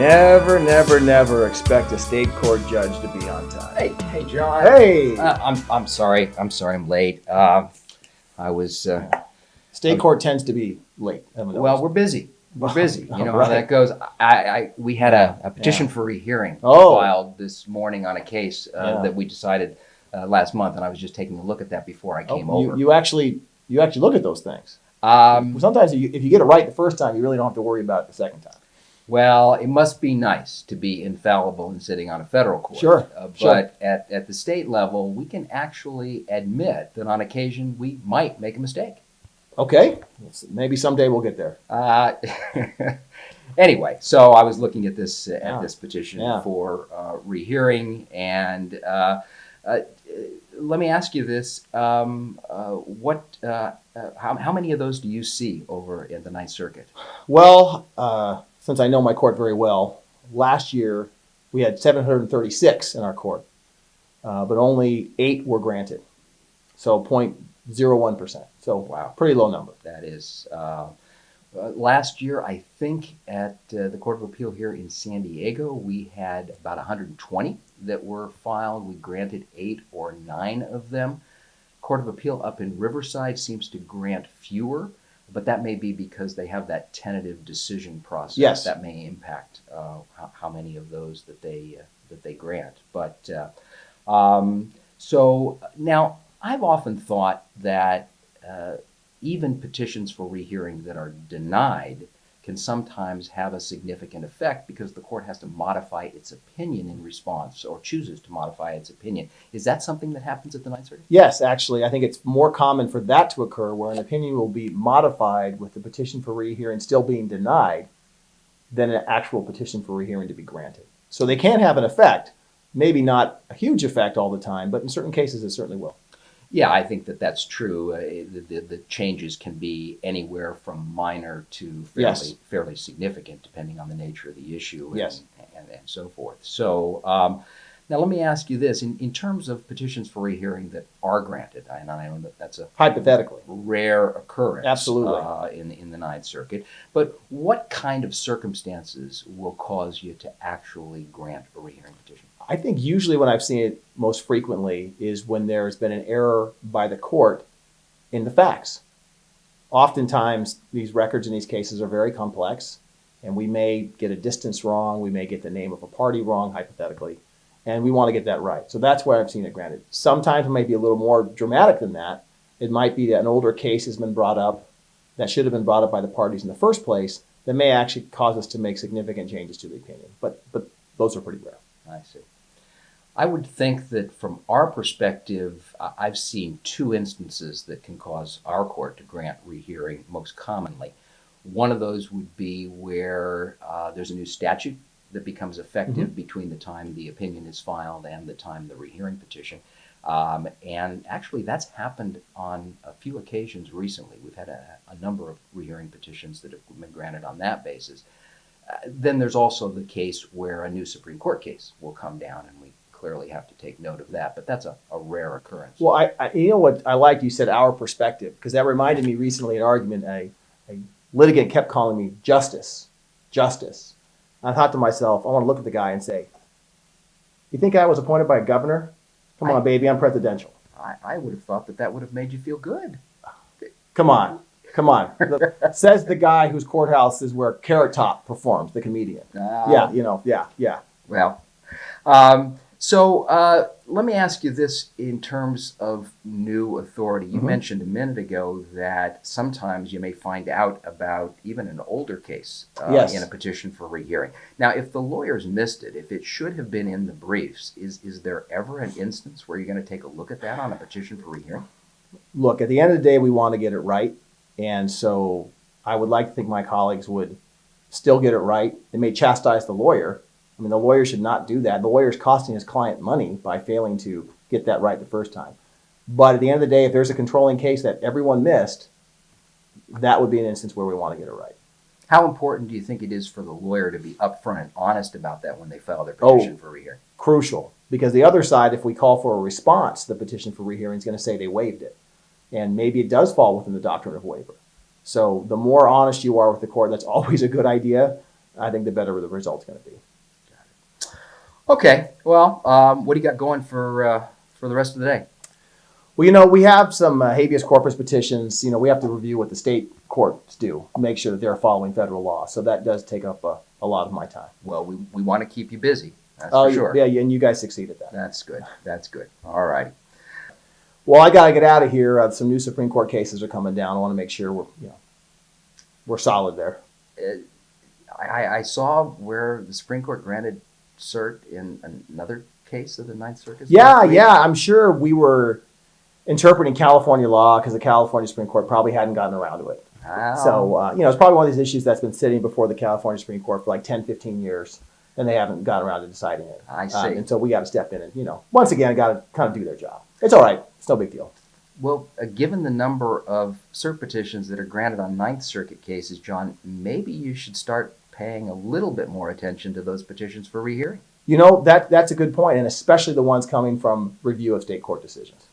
Never expect a state court judge to be on time. Hey, John. Hey! I'm sorry. I'm late. I was. State court tends to be late. Well, we're busy. We're busy. You know Right. how that goes. We had a petition for rehearing Oh. filed this morning on a case that we decided last month, and I was just taking a look at that before I came over. You actually look at those things. Sometimes if you get it right the first time, you really don't have to worry about it the second time. Well, it must be nice to be infallible in sitting on a federal court. Sure. But at the state level, we can actually admit that on occasion we might make a mistake. Okay. Maybe someday we'll get there. Anyway, so I was looking at this petition Yeah. for rehearing, and let me ask you this: how many of those do you see over in the Ninth Circuit? Well, since I know my court very well, last year we had 736 in our court, but only 8 were granted. So 0.01%. So Wow. Pretty low number. That is. Last year, I think at the Court of Appeal here in San Diego, we had about 120 that were filed. We granted 8 or 9 of them. Court of Appeal up in Riverside seems to grant fewer, but that may be because they have that tentative decision process. Yes. That may impact how many of those that they grant. But so now I've often thought that even petitions for rehearing that are denied can sometimes have a significant effect because the court has to modify its opinion in response or chooses to modify its opinion. Is that something that happens at the Ninth Circuit? Yes, actually, I think it's more common for that to occur where an opinion will be modified with the petition for rehearing still being denied than an actual petition for rehearing to be granted. So they can have an effect, maybe not a huge effect all the time, but in certain cases it certainly will. Yeah, I think that's true. The changes can be anywhere from minor to fairly significant, depending on the nature of the issue and so forth. So now let me ask you this. In terms of petitions for rehearing that are granted, and I know that's a Hypothetically. rare occurrence Absolutely. in the Ninth Circuit, but what kind of circumstances will cause you to actually grant a rehearing petition? I think usually when I've seen it most frequently is when there's been an error by the court in the facts. Oftentimes, these records in these cases are very complex, and we may get a distance wrong, we may get the name of a party wrong, hypothetically, and we want to get that right. So that's where I've seen it granted. Sometimes it might be a little more dramatic than that. It might be that an older case has been brought up that should have been brought up by the parties in the first place that may actually cause us to make significant changes to the opinion. But those are pretty rare. I see. I would think that from our perspective, I've seen 2 instances that can cause our court to grant rehearing most commonly. One of those would be where there's a new statute that becomes effective between the time the opinion is filed and the time the rehearing petition. And actually, that's happened on a few occasions recently. We've had a number of rehearing petitions that have been granted on that basis. Then there's also the case where a new Supreme Court case will come down, and we clearly have to take note of that, but that's a rare occurrence. Well, I you know what I liked, you said our perspective, because that reminded me recently in an argument, a litigant kept calling me justice. I thought to myself, I want to look at the guy and say, you think I was appointed by a governor? Come on, baby, I'm presidential. I would have thought that would have made you feel good. Come on. Says the guy whose courthouse is where Carrot Top performs, the comedian. Yeah. Well, so let me ask you this in terms of new authority. You mentioned a minute ago that sometimes you may find out about even an older case in a petition for rehearing. Now, if the lawyers missed it, if it should have been in the briefs, is there ever an instance where you're going to take a look at that on a petition for rehearing? Look, at the end of the day, we want to get it right. And so I would like to think my colleagues would still get it right. They may chastise the lawyer. I mean, the lawyer should not do that. The lawyer is costing his client money by failing to get that right the first time. But at the end of the day, if there's a controlling case that everyone missed, that would be an instance where we want to get it right. How important do you think it is for the lawyer to be upfront and honest about that when they file their petition for rehearing? Crucial. Because the other side, if we call for a response, the petition for rehearing is going to say they waived it. And maybe it does fall within the doctrine of waiver. So the more honest you are with the court, that's always a good idea. I think the better the result's going to be. Okay. Well, what do you got going for the rest of the day? Well, we have some habeas corpus petitions. We have to review what the state courts do, make sure that they're following federal law. So that does take up a lot of my time. Well, we want to keep you busy. That's for sure. Yeah, and you guys succeed at that. That's good. That's good. All righty. Well, I got to get out of here. Some new Supreme Court cases are coming down. I want to make sure we're solid there. I saw where the Supreme Court granted cert in another case of the Ninth Circuit. Yeah. I'm sure we were interpreting California law because the California Supreme Court probably hadn't gotten around to it. Wow. So, it's probably one of these issues that's been sitting before the California Supreme Court for like 10, 15 years, and they haven't gotten around to deciding it. I see. And so we got to step in and, once again, got to kind of do their job. It's all right. It's no big deal. Well, given the number of cert petitions that are granted on Ninth Circuit cases, John, maybe you should start paying a little bit more attention to those petitions for rehearing. That's a good point, and especially the ones coming from review of state court decisions.